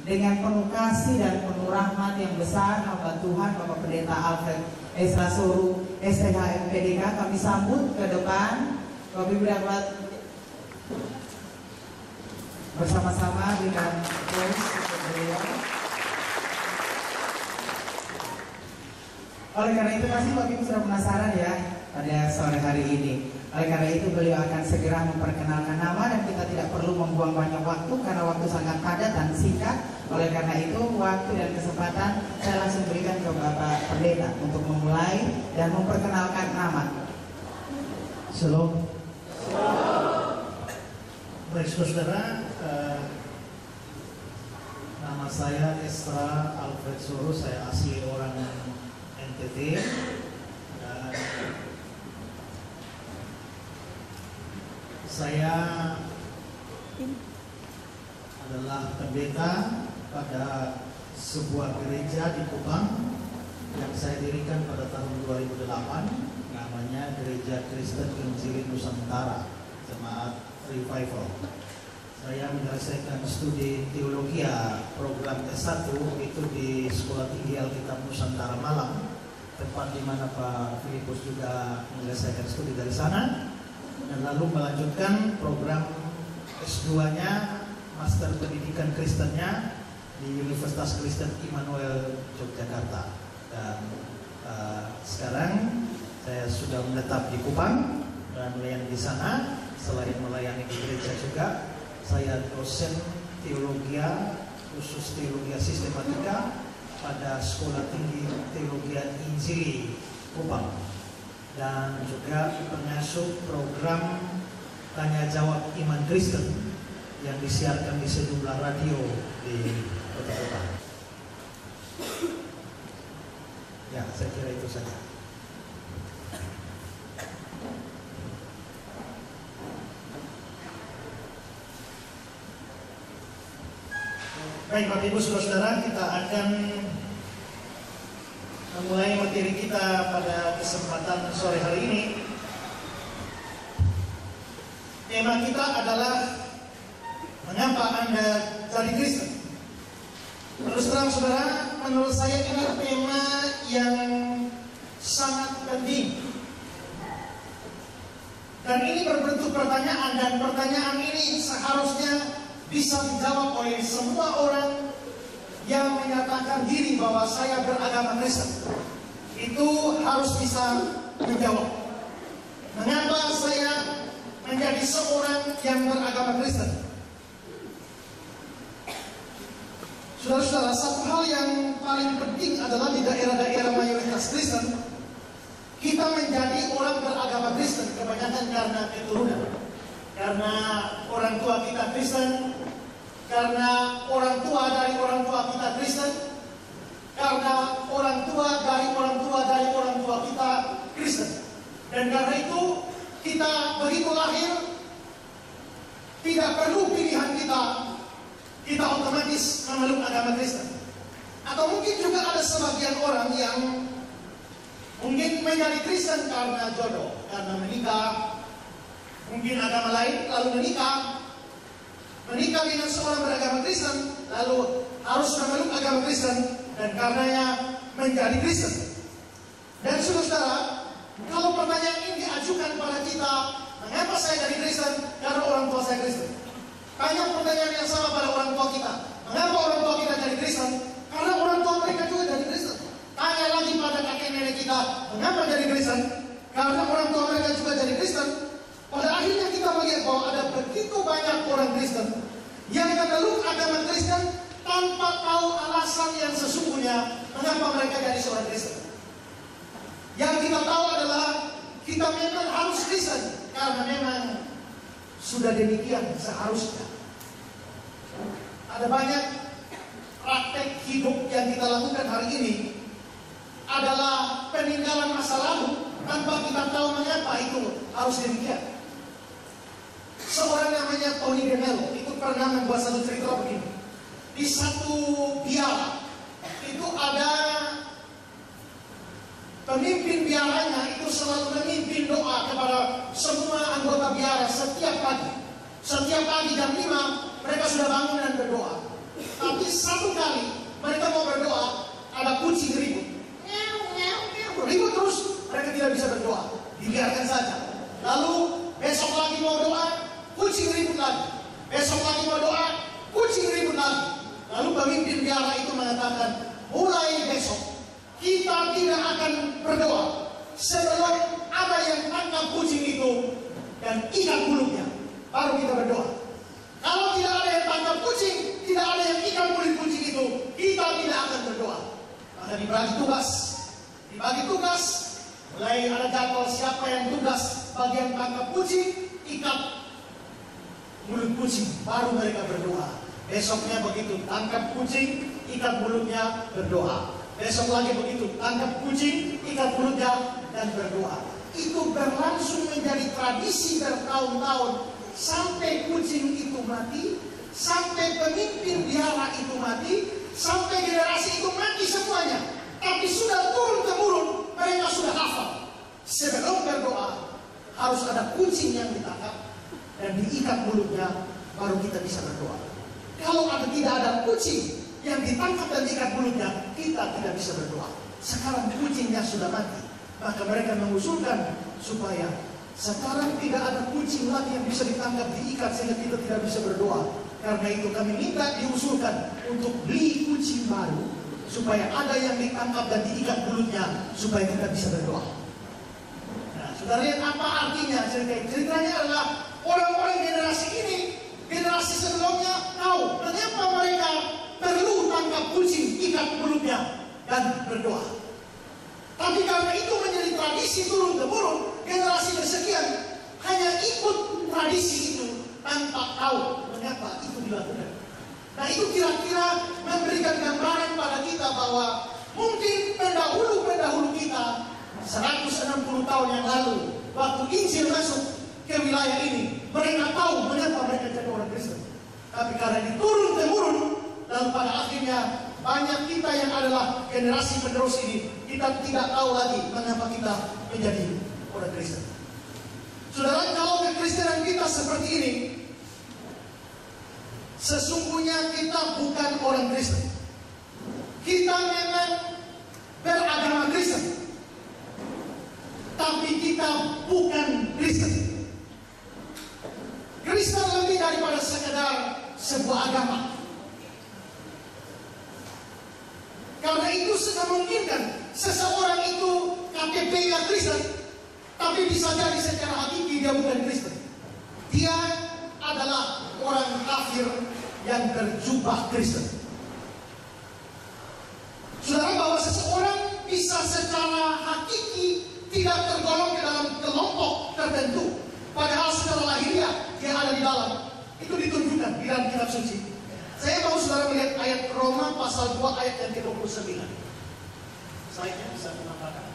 dengan penuh kasih dan penuh rahmat yang besar hamba Tuhan Bapak Pendeta Alfred Ezra Soru STH MPDK kami sambut ke depan. Bapak Ibu dapat bersama-sama dengan host beliau. Oleh karena itu pasti Bapak Ibu sudah penasaran ya pada sore hari ini. Oleh karena itu beliau akan segera memperkenalkan nama dan kita tidak perlu membuang banyak waktu karena waktu sangat padat dan singkat. Oleh karena itu waktu dan kesempatan saya langsung berikan ke Bapak Pendeta untuk memulai dan memperkenalkan nama. Shalom. Baik saudara, nama saya Ezra Alfred Soru, saya asli orang NTT dan saya adalah pendeta pada sebuah gereja di Kupang yang saya dirikan pada tahun 2008, namanya Gereja Kristen Injili Nusantara Jemaat Revival. Saya menyelesaikan studi teologi program S1 itu di Sekolah Tinggi Alkitab Nusantara Malang, tempat di mana Pak Filipus juga menyelesaikan studi dari sana, dan lalu melanjutkan program S2-nya Master Pendidikan Kristennya di Universitas Kristen Immanuel Yogyakarta. Dan sekarang saya sudah menetap di Kupang dan melayani di sana. Selain melayani di gereja juga, saya dosen teologi khusus teologi sistematika pada Sekolah Tinggi Teologi Injili Kupang, dan juga pengasuh program Tanya Jawab Iman Kristen yang disiarkan di sejumlah radio di kota Kupang. Ya, saya kira itu saja. Baik Bapak Ibu Saudara, kita akan memulai materi kita pada kesempatan sore hari ini. Tema kita adalah mengapa Anda jadi Kristen. Terus terang saudara, menurut saya ini tema yang sangat penting. Dan ini berbentuk pertanyaan, dan pertanyaan ini seharusnya bisa dijawab oleh semua orang yang menyatakan diri bahwa saya beragama Kristen. Itu harus bisa menjawab. Mengapa saya menjadi seorang yang beragama Kristen? Saudara-saudara, satu hal yang paling penting adalah di daerah-daerah mayoritas Kristen, kita menjadi orang beragama Kristen kebanyakan karena keturunan. Karena orang tua kita Kristen, karena orang tua dari orang tua kita Kristen, karena orang tua dari orang tua dari orang tua kita Kristen. Dan karena itu kita begitu lahir, tidak perlu pilihan kita otomatis memeluk agama Kristen. Atau mungkin juga ada sebagian orang yang mungkin menjadi Kristen karena jodoh, karena menikah, mungkin agama lain, lalu menikah dengan seorang beragama Kristen, lalu harus memeluk agama Kristen, dan karenanya menjadi Kristen. Dan saudara, kalau pertanyaan ini diajukan pada kita, mengapa saya jadi Kristen? Karena orang tua saya Kristen. Tanya pertanyaan yang sama pada orang tua kita, mengapa orang tua kita jadi Kristen? Karena orang tua mereka juga jadi Kristen. Tanya lagi pada kakek nenek kita, mengapa jadi Kristen? Karena orang tua mereka juga jadi Kristen. Pada akhirnya kita melihat bahwa ada begitu banyak orang Kristen yang memeluk agama Kristen tanpa tahu alasan yang sesungguhnya mengapa mereka jadi seorang Kristen. Yang kita tahu adalah kita memang harus Kristen karena memang sudah demikian seharusnya. Ada banyak praktek hidup yang kita lakukan hari ini adalah peninggalan masa lalu tanpa kita tahu mengapa itu harus demikian. Seorang namanya Tony DeMello itu pernah membuat satu cerita begini. Di satu biara itu ada pemimpin biaranya itu selalu memimpin doa kepada semua anggota biara setiap pagi. Setiap pagi jam 5 mereka sudah bangun dan berdoa. Tapi satu kali mereka mau berdoa, ada kucing ribut. Ribut terus, mereka tidak bisa berdoa. Dibiarkan saja. Lalu besok lagi mau doa, kucing ribut lagi. Besok lagi mau doa, kucing ribut lagi. Lalu pemimpin biara itu mengatakan, mulai besok kita tidak akan berdoa sebelum ada yang tangkap kucing itu dan ikat mulutnya, baru kita berdoa. Kalau tidak ada yang tangkap kucing, tidak ada yang ikat mulut kucing itu, kita tidak akan berdoa. Maka dibagi tugas, mulai ada jadwal siapa yang tugas bagian tangkap kucing, ikat mulut kucing, baru mereka berdoa. Besoknya begitu, tangkap kucing, ikat mulutnya, berdoa. Besok lagi begitu, tangkap kucing, ikat mulutnya, dan berdoa. Itu berlangsung menjadi tradisi bertahun-tahun sampai kucing itu mati, sampai pemimpin biara itu mati, sampai generasi itu mati semuanya. Tapi sudah turun-temurun, mereka sudah hafal. Sebelum berdoa harus ada kucing yang ditangkap dan diikat mulutnya, baru kita bisa berdoa. Kalau tidak ada kucing yang ditangkap dan diikat mulutnya, kita tidak bisa berdoa. Sekarang kucingnya sudah mati, maka mereka mengusulkan supaya sekarang tidak ada kucing lagi yang bisa ditangkap, diikat sehingga kita tidak bisa berdoa. Karena itu kami minta diusulkan untuk beli kucing baru, supaya ada yang ditangkap dan diikat mulutnya, supaya kita bisa berdoa. Nah, saudara lihat apa artinya cerita? Ceritanya adalah orang-orang generasi ini, generasi sebelumnya tahu mengapa mereka perlu tangkap kucing, ikat mulutnya, dan berdoa. Tapi karena itu menjadi tradisi turun-temurun, generasi bersekian hanya ikut tradisi itu tanpa tahu mengapa itu dilakukan. Nah, itu kira-kira memberikan gambaran pada kita bahwa mungkin pendahulu kita 160 tahun yang lalu, waktu Injil masuk ke wilayah ini, mereka tahu mengapa mereka jadi orang Kristen. Tapi karena diturun-temurun, dan pada akhirnya banyak kita yang adalah generasi penerus ini, kita tidak tahu lagi mengapa kita menjadi orang Kristen. Saudara, kalau kekristenan kita seperti ini, sesungguhnya kita bukan orang Kristen. Kita memang beragama Kristen, tapi kita bukan Kristen. Kristen lebih daripada sekedar sebuah agama. Karena itu sangat memungkinkan seseorang itu KTP-nya Kristen, tapi bisa jadi secara hakiki dia bukan Kristen. Dia adalah orang kafir yang berjubah Kristen. Saudara, bahwa seseorang bisa secara hakiki tidak tergolong ke dalam kelompok tertentu, padahal secara lahiriah dia ada di dalam, itu ditunjukkan di dalam kitab suci. Saya mau saudara melihat ayat Roma pasal 2 ayat yang ke-29. Saya bisa menambahkan.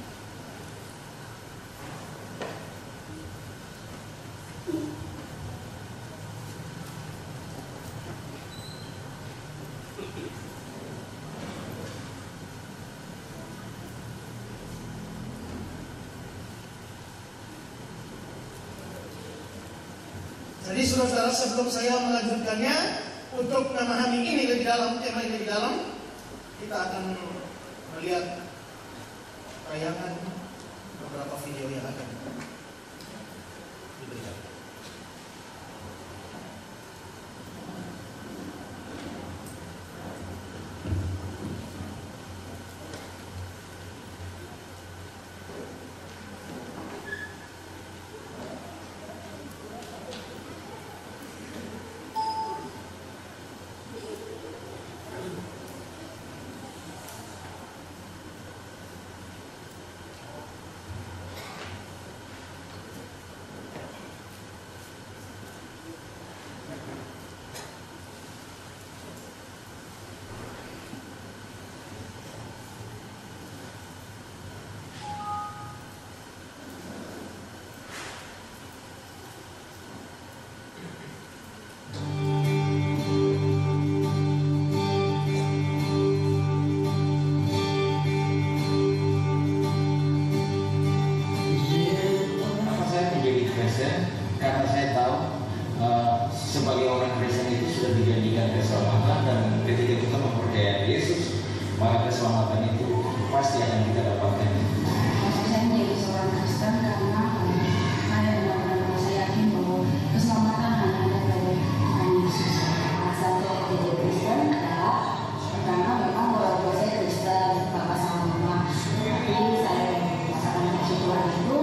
Jadi saudara-saudara, sebelum saya melanjutkannya, untuk memahami ini lebih dalam, tema ini lebih dalam, kita akan melihat tayangan beberapa video yang akan diberikan. bahwa keselamatan itu pasti akan kita dapatkan. Saya menjadi seorang Kristen karena saya benar-benar saya yakin bahwa keselamatan hanya ada pada Tuhan Yesus. Alasan saya menjadi Kristen adalah pertama memang orang tua saya Kristen, bapak sama mama. Tapi saya merasakan kesyukuran itu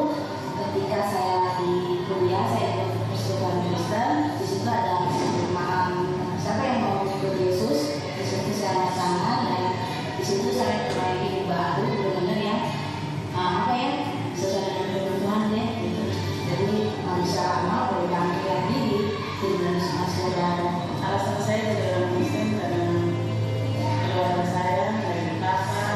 ketika saya di kuliah, saya ikut persekutuan Kristen. Di situ ada pemahaman siapa yang mau ikut Yesus. Di situ saya sangat dan di situ saya mulai hidup baru benar-benar ya. Apa ya, sesuai dengan kebutuhan ya gitu. Jadi manusia amal boleh bangkit lagi di dunia saudara. Alasan saya jadi orang Kristen karena keluarga saya dari kakak,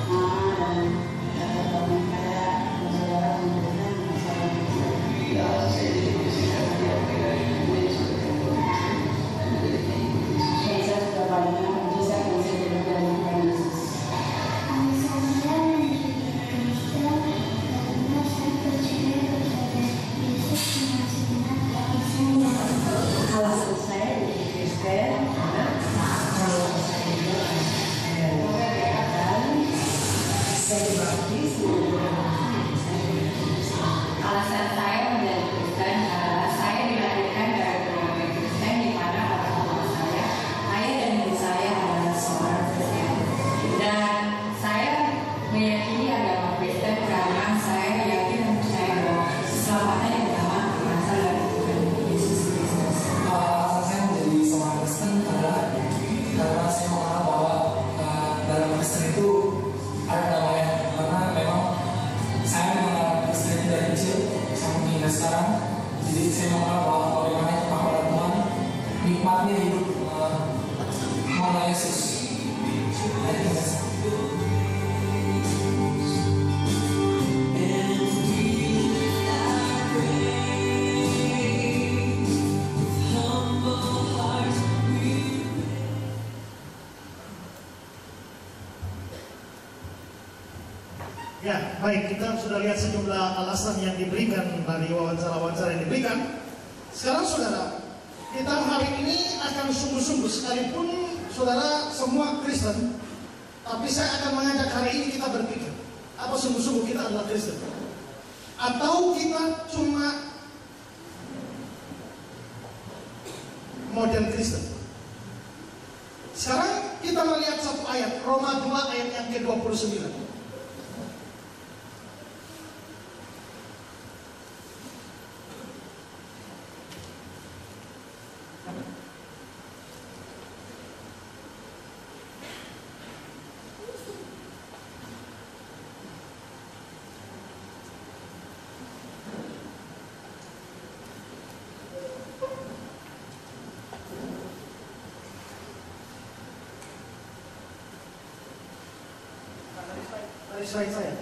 mama dan teman saya dan saudara memberikan masalah Kristen. Ya, alasan saya jadi Kristen karena dia dari Yesus sebagai Tuhan dan menjadi Yesus. Saya sudah banyak bisa menjadi dengan Yesus. Alasan saya jadi Kristen karena kalau saya dibaptis. Alasan saya menjadi Kristen adalah saya dilahirkan dari keluarga Kristen di mana orang tua saya, ayah dan ibu saya adalah seorang Kristen. Dan saya meyakini agama Kristen karena saya yakin dan percaya bahwa keselamatan yang pertama berasal dari Tuhan Yesus Kristus. Alasan saya menjadi seorang Kristen adalah karena saya mengenal bahwa dalam Kristen itu ada namanya, karena memang saya mengenal Kristen itu dari kecil sampai hingga sekarang. Jadi saya mengenal bahwa bagaimana kita kepada Tuhan, nikmatnya hidup mengenal Yesus. Ya, baik, kita sudah lihat sejumlah alasan yang diberikan dari wawancara-wawancara yang diberikan. Sekarang saudara, kita hari ini akan sungguh-sungguh, sekalipun saudara semua Kristen, tapi saya akan mengajak hari ini kita berpikir, apa sungguh-sungguh kita adalah Kristen? Atau kita cuma model Kristen? Sekarang kita melihat satu ayat, Roma 2 ayat yang ke-29. Dari slide saya.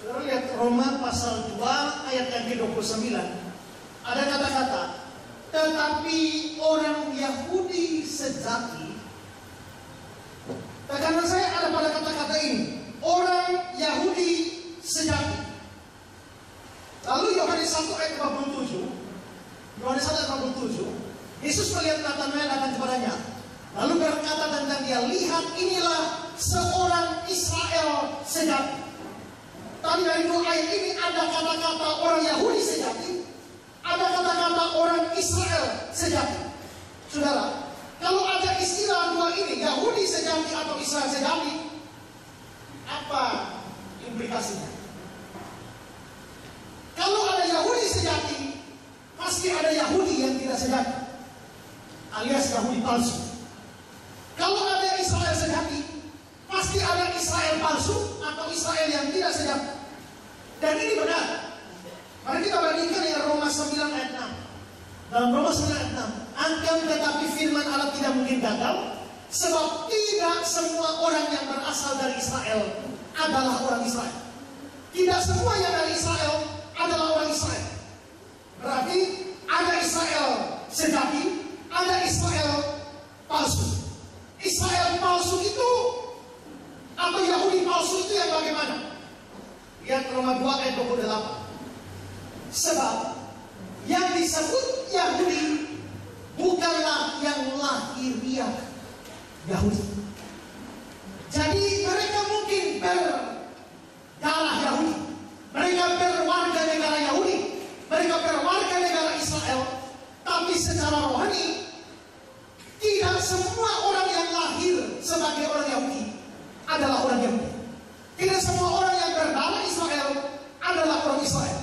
Saudara lihat Roma pasal 2 ayat yang ke-29. Ada kata-kata, tetapi orang Yahudi sejati. Tekanan saya ada pada kata-kata ini, orang Yahudi sejati. Lalu Yohanes 1 ayat 47, Yohanes 1 ayat 47, Yesus melihat Natanael datang kepadanya, lalu berkata tentang dia, lihat inilah seorang Israel sejati. Tapi dari dua ayat ini ada kata-kata orang Yahudi sejati, ada kata-kata orang Israel sejati. Saudara, kalau ada istilah dua ini, Yahudi sejati atau Israel sejati, apa implikasinya? Kalau ada Yahudi sejati, pasti ada Yahudi yang tidak sejati, alias Yahudi palsu. Kalau ada Israel sejati, pasti ada Israel palsu atau Israel yang tidak sejati. Dan ini benar. Mari kita bandingkan dengan Roma 9 ayat 6. Dalam Roma 9 ayat 6, akan tetapi firman Allah tidak mungkin gagal, sebab tidak semua orang yang berasal dari Israel adalah orang Israel. Tidak semua yang dari Lihat Roma 2 ayat 28. Sebab yang disebut Yahudi bukanlah yang lahiriah Yahudi. Jadi mereka mungkin berdarah Yahudi, mereka berwarga negara Yahudi, mereka berwarga negara Israel, tapi secara rohani tidak semua orang yang lahir sebagai orang Yahudi adalah orang Yahudi. Tidak semua orang yang berdarah Israel adalah orang Israel.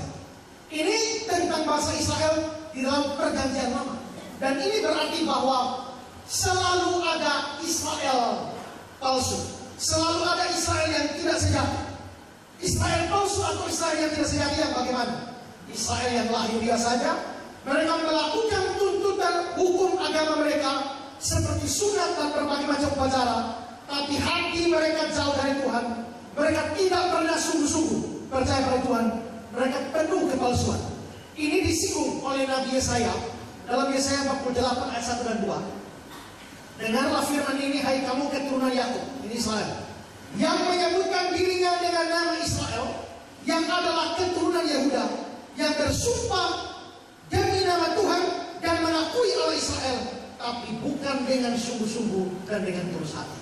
Ini tentang bangsa Israel di dalam Perjanjian Lama. Dan ini berarti bahwa selalu ada Israel palsu, selalu ada Israel yang tidak sejati. Israel palsu atau Israel yang tidak sejati yang bagaimana? Israel yang lahiriah saja, mereka melakukan tuntutan hukum agama mereka seperti sunat dan berbagai macam upacara, tapi hati mereka jauh dari Tuhan. Mereka tidak pernah sungguh-sungguh percaya pada Tuhan. Mereka penuh kepalsuan. Ini disinggung oleh Nabi Yesaya dalam Yesaya 48 ayat 1 dan 2. Dengarlah firman ini, hai kamu keturunan Yakub, ini Israel, yang menyebutkan dirinya dengan nama Israel, yang adalah keturunan Yehuda, yang bersumpah demi nama Tuhan dan mengakui Allah Israel, tapi bukan dengan sungguh-sungguh dan dengan tulus hati.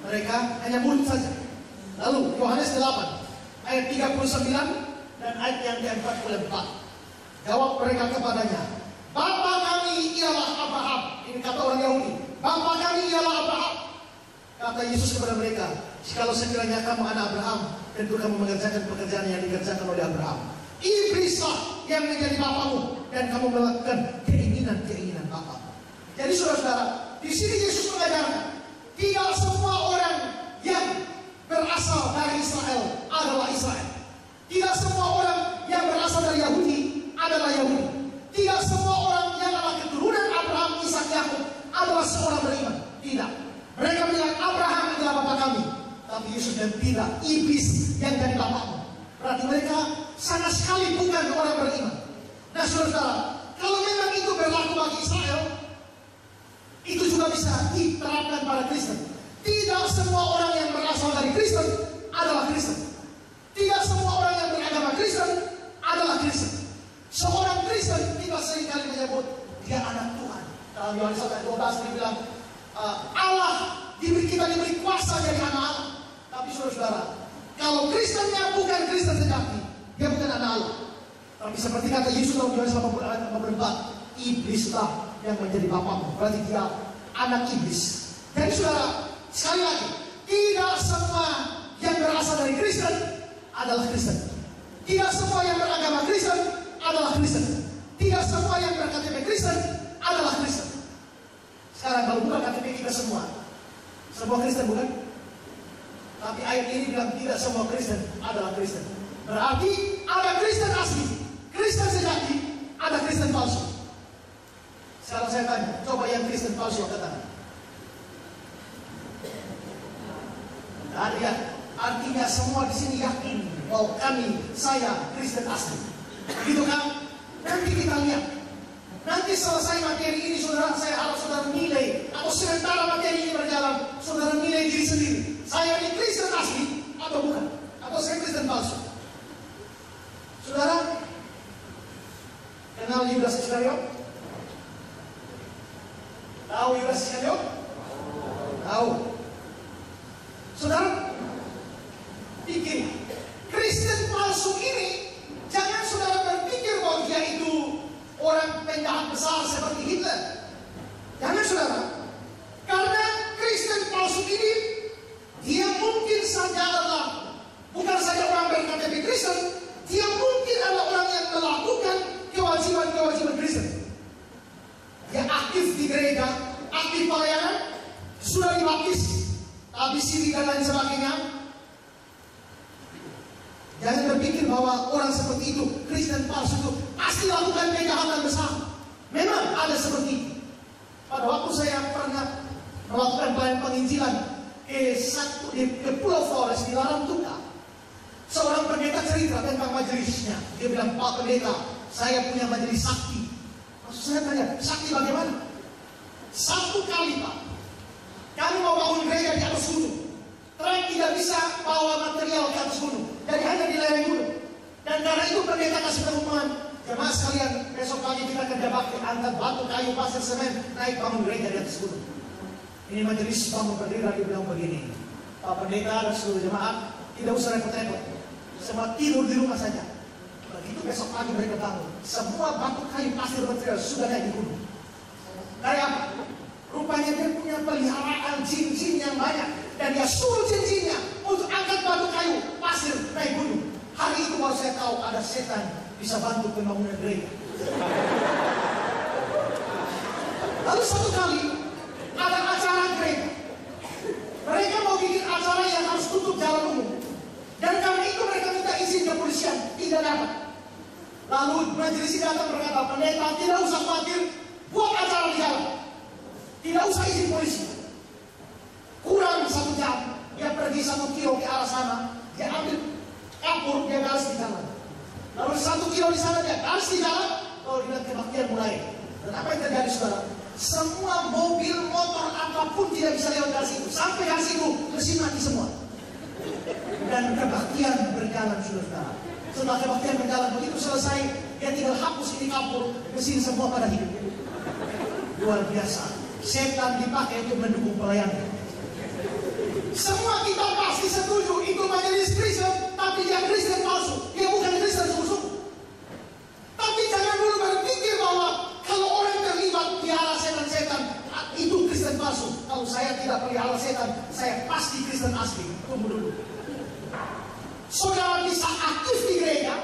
Mereka hanya mulut saja. Lalu Yohanes 8 ayat 39 dan ayat yang ke-44. Jawab mereka kepadanya, Bapa kami ialah Abraham. Ini kata orang Yahudi, Bapa kami ialah Abraham. Kata Yesus kepada mereka, jikalau sekiranya kamu anak Abraham, tentu kamu mengerjakan pekerjaan yang dikerjakan oleh Abraham. Iblislah yang menjadi bapamu, dan kamu melakukan keinginan-keinginan bapamu. Jadi saudara-saudara, di sini Yesus mengajarkan, tidak semua orang yang berasal dari Israel adalah Israel. Tidak semua orang yang berasal dari Yahudi adalah Yahudi. Tidak semua orang yang adalah keturunan Abraham, Ishak, Yakub adalah seorang beriman. Tidak. Mereka bilang Abraham adalah bapa kami, tapi Yesus dan tidak, iblis yang jadi bapakmu. Berarti mereka sama sekali bukan orang beriman. Nah saudara, kalau memang itu berlaku bagi Israel, itu juga bisa diterapkan pada Kristen. Tidak semua orang yang berasal dari Kristen adalah Kristen. Tidak semua orang yang beragama Kristen adalah Kristen. Seorang Kristen tidak seringkali menyebut dia anak Tuhan. Dalam Yohanes 12 dibilang Allah kita diberi kuasa jadi anak Allah. Tapi saudara-saudara, kalau Kristennya bukan Kristen sejati, dia bukan anak Allah. Tapi seperti kata Yesus dalam Yohanes 84, iblislah yang menjadi bapamu. Berarti dia anak iblis. Jadi saudara, sekali lagi, tidak semua yang berasal dari Kristen adalah Kristen. Tidak semua yang beragama Kristen adalah Kristen. Tidak semua yang berKTP Kristen adalah Kristen. Sekarang kalau bukan KTP kita semua Kristen bukan? Tapi ayat ini bilang tidak semua Kristen adalah Kristen. Berarti ada Kristen asli, Kristen sejati, ada Kristen palsu. Sekarang saya tanya, coba yang Kristen palsu angkat tangan. Artinya semua di sini yakin bahwa saya Kristen asli. Gitu kan? Nanti kita lihat. Nanti selesai materi ini, saudara, saya harap saudara nilai, atau sementara materi ini berjalan, saudara nilai diri sendiri. Saya ini Kristen asli atau bukan? Atau saya Kristen palsu? Saudara, kenal Yudas Iskariot? Tahu Yudas Iskariot? Tahu. Saudara, pikir, Kristen palsu ini, jangan saudara berpikir bahwa dia itu orang penjahat besar seperti Hitler. Jangan saudara. Karena Kristen palsu ini, dia mungkin saja adalah bukan saja orang berKTP Kristen, dia mungkin adalah orang yang melakukan kewajiban-kewajiban Kristen. Dia aktif di gereja, aktif pelayanan, sudah dibaptis, habis ini dan lain sebagainya. Jangan berpikir bahwa orang seperti itu, Kristen palsu itu, pasti lakukan kejahatan besar. Memang ada seperti itu. Pada waktu saya pernah melakukan pelayanan penginjilan ke Pulau Flores di Larantuka, seorang pendeta cerita tentang majelisnya. Dia bilang, Pak Pendeta, saya punya majelis sakti. Maksud saya tanya, sakti bagaimana? Satu kali Pak, kami mau bangun gereja di atas gunung. Trek tidak bisa bawa material ke atas gunung, jadi hanya di lereng gunung. pendeta kasih pengumuman, jemaat sekalian, besok pagi kita kerja bakti, angkat batu, kayu, pasir, semen, naik bangun gereja di atas gunung. Ini majelis bangun berdiri lagi bilang begini, Pak Pendeta dan seluruh jemaat tidak usah repot-repot, semua tidur di rumah saja. Begitu besok pagi mereka bangun, semua batu, kayu, pasir, material sudah naik di gunung. Dari apa? Rupanya dia punya peliharaan jin-jin yang banyak, dan dia suruh jin-jinnya untuk angkat batu, kayu, pasir, naik gunung. Hari itu baru saya tahu ada setan bisa bantu pembangunan gereja. Lalu satu kali ada acara gereja. Mereka mau bikin acara yang harus tutup jalan umum. Dan karena itu mereka minta izin kepolisian, tidak dapat. Lalu majelis datang berkata, pendeta tidak usah khawatir, buat acara di jalan. Tidak usah izin polisi. Kurang 1 jam, dia pergi 1 kilo ke arah sana, dia ambil kapur, dia garis di jalan. Lalu 1 kilo di sana dia garis di jalan, lalu dia kebaktian mulai. Dan apa yang terjadi saudara? Semua mobil, motor, apapun tidak bisa lewat garis itu. Sampai garis itu mesin mati semua. Dan kebaktian berjalan saudara. Setelah kebaktian berjalan, begitu selesai, dia tinggal hapus ini kapur, mesin semua pada hidup. Luar biasa. Setan dipakai untuk mendukung pelayanan. Semua kita pasti setuju itu majelis Kristen, tapi dia Kristen palsu. Dia bukan Kristen sungguh-sungguh. Tapi jangan dulu berpikir bahwa kalau orang terlibat pelihara setan-setan itu Kristen palsu. Kalau saya tidak pelihara setan, saya pasti Kristen asli. Tunggu dulu. Saudara bisa aktif di gereja,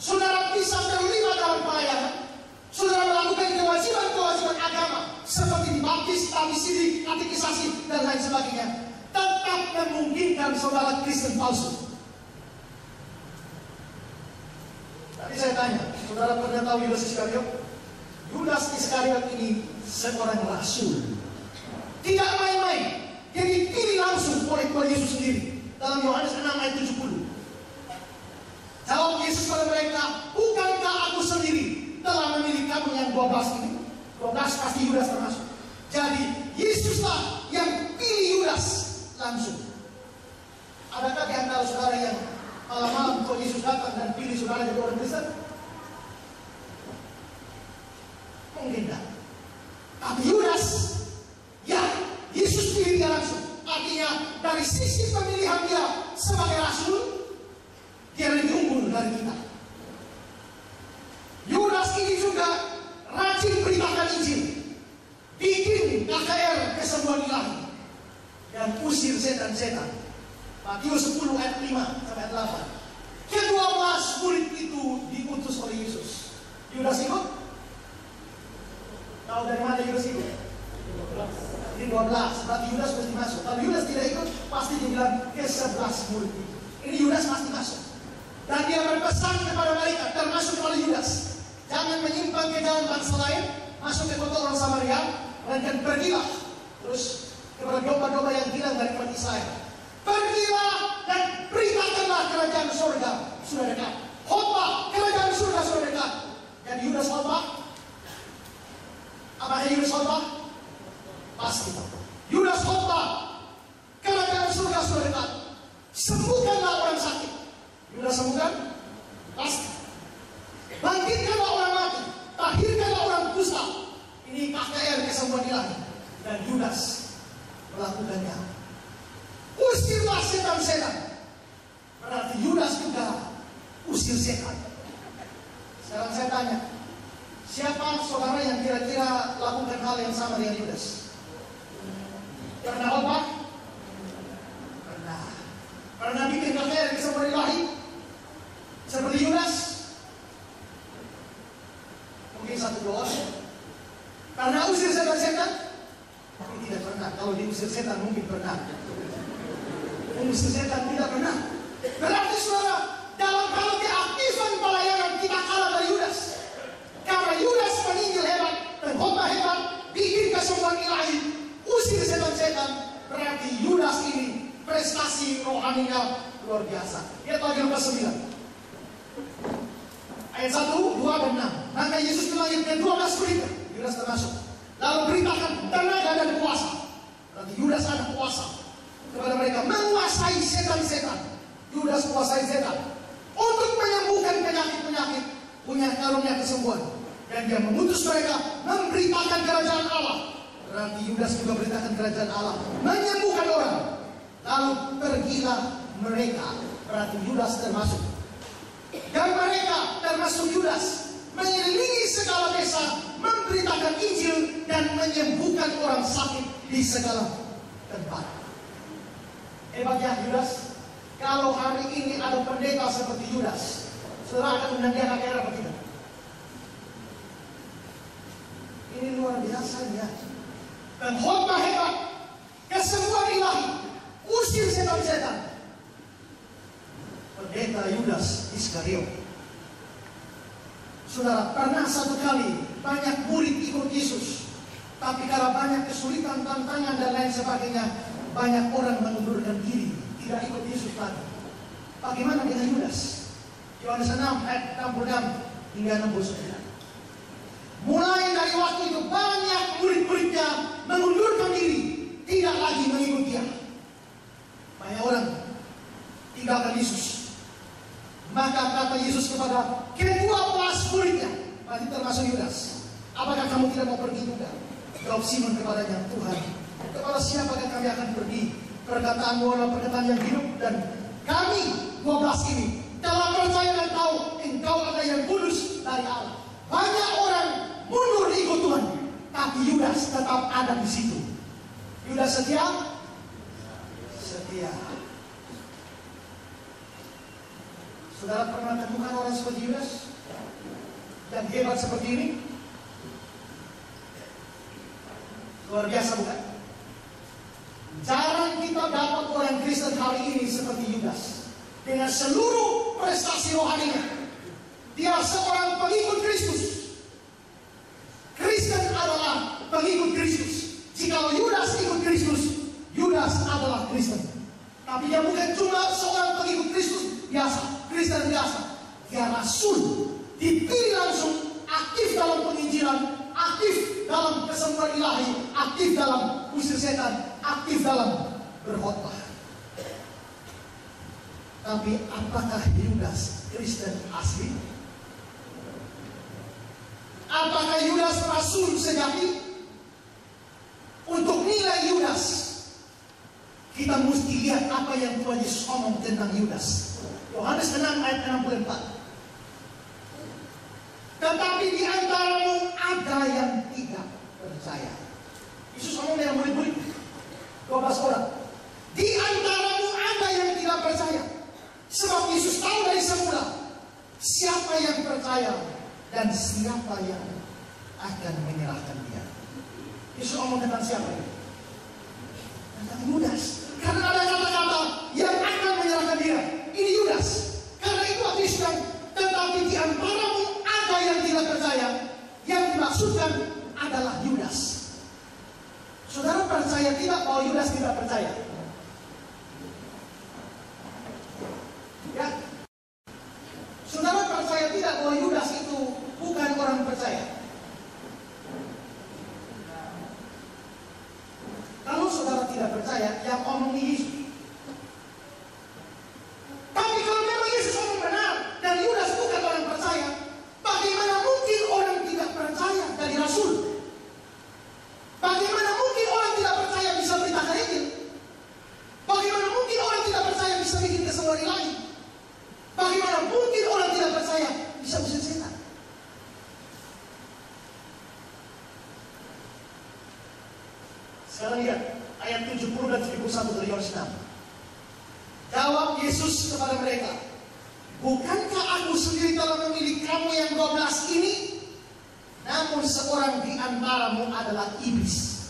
saudara bisa terlibat dalam pelayanan, saudara melakukan kewajiban-kewajiban agama seperti dibaptis, tabisidi, katekisasi, dan lain sebagainya. Tetap memungkinkan saudara Kristen palsu. Tadi saya tanya, saudara pernah tahu Yudas Iskariot? Yudas Iskariot ini seorang rasul. Tidak main-main. Dia dipilih langsung oleh Tuhan Yesus sendiri. Dalam Yohanes 6 ayat 70. Jawab Yesus pada mereka, bukankah aku sendiri telah memilih kamu yang 12 ini? 12 pasti Yudas termasuk. Jadi Yesuslah yang pilih Yudas langsung. Adakah di antara saudara yang malam-malam Tuhan Yesus datang dan pilih saudara jadi orang Kristen? Mungkin tidak. Tapi Yudas, ya, Yesus pilih dia langsung. Artinya dari sisi pemilihan dia sebagai rasul, dia lebih unggul dari kita. Yudas ini juga rajin beritakan Injil, bikin KKR kesembuhan ilahi, dan usir setan-setan. Matius 10 ayat 5 sampai 8. Ke-12 murid itu diutus oleh Yesus. Yudas ikut? Tahu dari mana Yudas ikut? Ini 12, berarti Yudas mesti masuk. Kalau Yudas tidak ikut, pasti dibilang ke-11 murid itu. Ini Yudas pasti masuk. Dan dia berpesan kepada mereka, termasuk kepada Yudas, jangan menyimpang ke jalan bangsa lain, masuk ke kota orang Samaria, dan pergilah terus kepada domba-domba yang hilang dari umat Israel. Pergilah dan beritakanlah kerajaan surga sudah dekat. Khotbah kerajaan surga sudah dekat. Dan Yudas khotbah. Apakah Yudas khotbah? Pasti. Yudas khotbah kerajaan surga sudah dekat. Sembuhkanlah orang sakit. Yudas sembuhkan? Pasti. Bangkitkanlah orang mati. Tahirkanlah orang kusta. Ini KKR kesembuhan ilahi. Dan Yudas melakukannya. Usirlah setan-setan. Berarti Yudas juga usir setan. Sekarang saya tanya, siapa saudara yang kira-kira lakukan hal yang sama dengan Yudas? Pernah khotbah? Pernah. Pernah bikin KKR kesembuhan ilahi? Seperti Yudas? Mungkin 1-2 orang. Karena usir setan-setan? Tapi tidak pernah. Kalau diusir setan mungkin pernah. Usir setan tidak pernah. Berarti saudara, dalam hal keaktifan pelayanan kita kalah dari Yudas. Karena Yudas menginjil hebat dan khotbah hebat, bikin kesembuhan ilahi, usir setan-setan. Berarti Yudas ini prestasi rohaninya luar biasa. Lihat lagi Lukas 9 ayat 1, 2, dan 6. Maka Yesus melahirkan 12 murid, Yudas termasuk. Lalu beritakan tenaga dan kuasa. Berarti Yudas ada kuasa kepada mereka menguasai setan-setan. Yudas menguasai setan untuk menyembuhkan penyakit penyakit, punya karunia kesembuhan. Dan dia mengutus mereka memberitakan kerajaan Allah. Berarti Yudas juga beritakan kerajaan Allah, menyembuhkan orang. Lalu pergilah mereka, berarti Yudas termasuk. Dan mereka termasuk Yudas mengelilingi segala desa, memberitakan Injil dan menyembuhkan orang sakit di segala tempat. Hebat ya Yudas. Kalau hari ini ada pendeta seperti Yudas, saudara akan undang dia KKR apa tidak? Ini luar biasa ya. Pengkhotbah hebat, kesembuhan ilahi, usir setan-setan. Pendeta Yudas Iskariot. Saudara, pernah satu kali banyak murid ikut Yesus, tapi karena banyak kesulitan, tantangan dan lain sebagainya, banyak orang mengundurkan diri, tidak ikut Yesus lagi. Bagaimana dengan Yudas? Yohanes 6 ayat 66 hingga 69. Mulai dari waktu itu banyak murid-muridnya mengundurkan diri, tidak lagi mengikut dia. Banyak orang tinggalkan Yesus. Maka kata Yesus kepada kedua belas muridnya, berarti termasuk Yudas, apakah kamu tidak mau pergi juga? Jawab Simon kepadanya, Tuhan, kepada siapakah kami akan pergi? Perkataanmu adalah perkataan yang hidup, dan kami 12 ini telah percaya dan tahu engkau adalah yang kudus dari Allah. Banyak orang mundur ikut Tuhan, tapi Yudas tetap ada di situ. Yudas setia? Setia. Saudara pernah temukan orang seperti Yudas yang hebat seperti ini? Luar biasa bukan? Jarang kita dapat orang Kristen hari ini seperti Yudas dengan seluruh prestasi rohaninya. Dia seorang pengikut Kristus. Kristen adalah pengikut Kristus. Jikalau Yudas ikut Kristus, Yudas adalah Kristen. Tapi dia bukan cuma seorang pengikut Kristus biasa, Kristen biasa. Dia rasul, dipilih langsung, aktif dalam penginjilan, aktif dalam kesembuhan ilahi, aktif dalam usir setan, aktif dalam berkhotbah. Tapi apakah Yudas Kristen asli? Apakah Yudas rasul sejati? Untuk nilai Yudas, kita mesti lihat apa yang Tuhan Yesus ngomong tentang Yudas. Yohanes 6 ayat 64. Tetapi di antaramu ada yang tidak percaya. Yesus ngomong dengan murid-murid 12 orang. Di antaramu ada yang tidak percaya. Sebab Yesus tahu dari semula siapa yang percaya dan siapa yang akan menyerahkan dia. Yesus ngomong tentang siapa ini? Tentang Yudas. Karena ada kata-kata yang akan menyerahkan dia. Ini Yudas. Karena itu Yesus bilang, tetapi di antaramu ada yang tidak percaya. Yang dimaksudkan adalah Yudas. Saudara percaya tidak bahwa Yudas tidak percaya? Ya. Saudara percaya tidak bahwa Yudas itu bukan orang percaya? Kalau saudara tidak percaya, yang omong Yesus. Tapi kalau memang Yesus omong benar dan Yudas bukan orang percaya, bagaimana mungkin orang tidak percaya dari Rasul? Bagaimana mungkin orang tidak percaya bisa beritakan Injil? Bagaimana mungkin orang tidak percaya bisa bikin kesembuhan ilahi? Bagaimana mungkin orang tidak percaya bisa usir setan? Sekarang lihat ayat 70 dan 71 dari Yohanes 6. Jawab Yesus kepada mereka, bukankah aku sendiri telah memilih kamu yang 12 ini? Namun seorang di antaramu adalah iblis.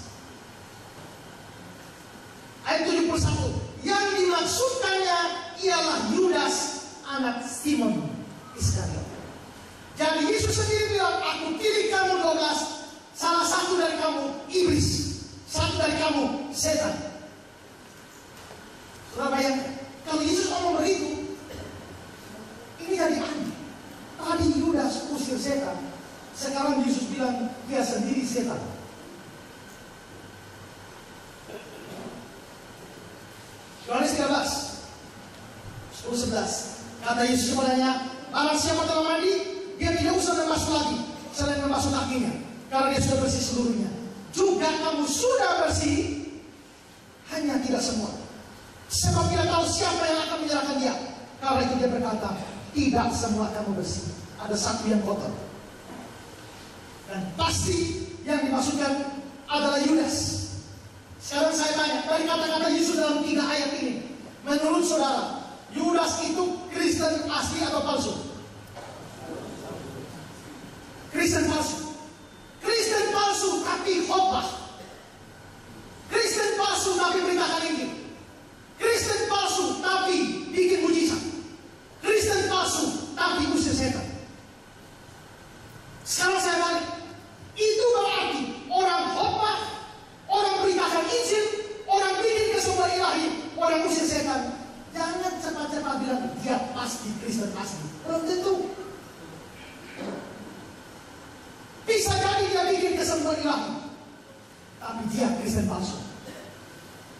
Ayat 71. Yang dimaksudkannya ialah Yudas, anak Simon Iskariot. Jadi Yesus sendiri bilang, aku pilih kamu 12. Salah satu dari kamu iblis, satu dari kamu setan. Saudara bayangkan, kalau Yesus ngomong begitu, ini jadi aneh. Tadi Yudas usir setan, sekarang Yesus bilang dia sendiri setan. Yohanes 13, 10-11. Kata Yesus kepadanya, barang siapa telah mandi, dia tidak usah membasuh lagi selain membasuh kakinya, karena dia sudah bersih seluruhnya. Juga kamu sudah bersih, hanya tidak semua. Sebab tidak tahu siapa yang akan menyerahkan dia. Karena itu dia berkata, tidak semua kamu bersih. Ada satu yang kotor. Dan pasti yang dimaksudkan adalah Yudas. Sekarang saya tanya, dari kata-kata Yesus dalam 3 ayat ini, menurut saudara, Yudas itu Kristen asli atau palsu? Kristen palsu. Kristen palsu tapi khotbah. Kristen palsu tapi beritakan Injil. Kristen palsu tapi bikin mujizat. Kristen palsu tapi usir setan. Sekarang saya balik. Itu berarti orang khotbah, orang beritakan Injil, orang bikin kesembuhan ilahi, orang usir setan. Jangan cepat-cepat bilang dia pasti Kristen asli. Belum tentu. Bisa jadi dia bikin kesembuhan ilahi, tapi dia Kristen palsu.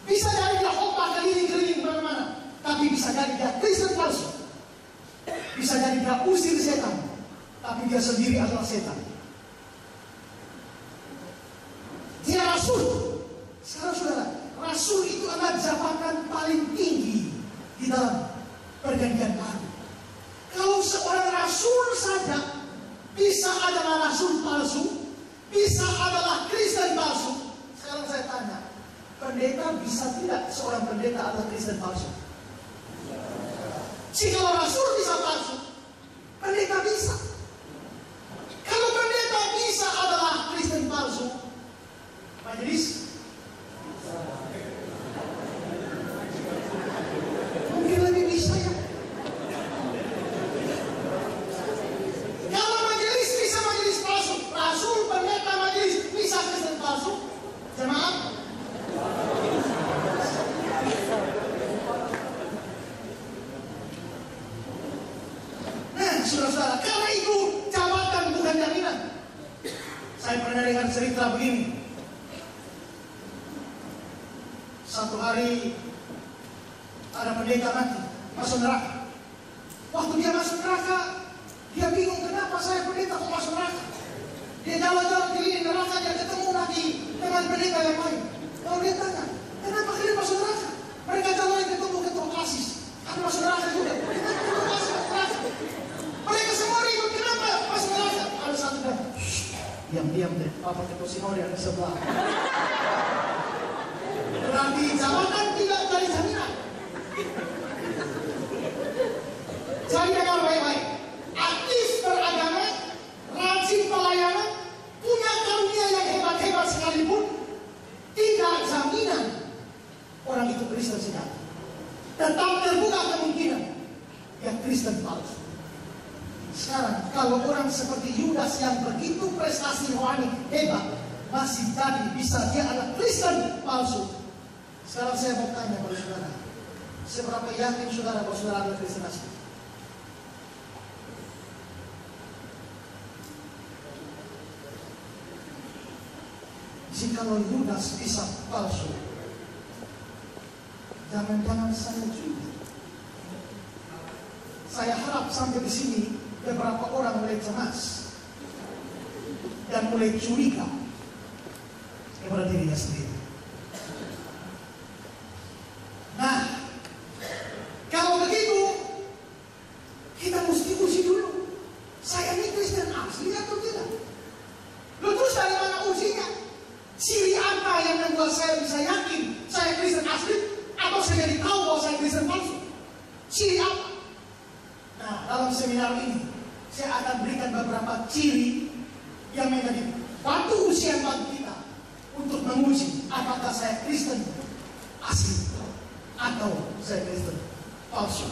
Bisa jadi dia khotbah keliling-keliling kemana-mana, tapi bisa jadi dia Kristen palsu. Bisa jadi dia usir setan, tapi dia sendiri adalah setan. Dia rasul. Sekarang saudara, rasul itu adalah jabatan paling tinggi di dalam perjanjian baru. Kalau seorang rasul saja bisa adalah rasul palsu, bisa adalah Kristen palsu. Sekarang saya tanya, pendeta bisa tidak seorang pendeta adalah Kristen palsu? Jika rasul bisa palsu, pendeta bisa. Kalau pendeta bisa adalah Kristen palsu, majelis mungkin lebih bisa ya. Kalau majelis bisa majelis palsu, rasul, pendeta, majelis bisa Kristen palsu. Jemaat, nah saudara-saudara, karena itu jabatan bukan jaminan. Saya pernah dengar cerita begini. Satu hari ada pendeta mati, masuk neraka. Waktu dia masuk neraka, dia bingung kenapa saya pendeta kok masuk neraka. Dia jalan-jalan keliling neraka, dia ketemu lagi dengan pendeta yang lain. Lalu dia tanya, kenapa kalian masuk neraka? Mereka jalan ketemu ketua klasis, ada masuk neraka juga. Kenapa ketua klasis masuk neraka? Mereka semua ribut, kenapa masuk neraka? Ada satu dan diam-diam deh, Bapak ketua sinode yang di sebelah. Berarti jabatan tidak dari jaminan. Jadi dengar baik-baik. Aktif beragama, rajin pelayanan, punya karunia yang hebat-hebat sekalipun, tidak jaminan orang itu Kristen sejati. Tetap terbuka kemungkinan yang Kristen palsu. Sekarang kalau orang seperti Yudas yang begitu prestasi rohani hebat masih jadi bisa dia ada Kristen palsu. Sekarang saya mau tanya pada saudara, seberapa yakin saudara bahwa saudara adalah Kristen asli? Jikalau Yudas bisa palsu, jangan-jangan saya juga. Saya harap sampai di sini beberapa orang mulai cemas dan mulai curiga kepada dirinya sendiri. Nah, kalau begitu kita mesti uji dulu. Saya ini Kristen asli atau tidak? Lalu terus dari mana ujinya? Ciri apa yang membuat saya bisa yakin saya Kristen asli atau saya jadi tahu bahwa saya Kristen palsu? Ciri apa? Nah, dalam seminar ini saya akan berikan beberapa ciri yang menjadi batu ujian bagi kita untuk menguji apakah saya Kristen asli atau saya Kristen palsu.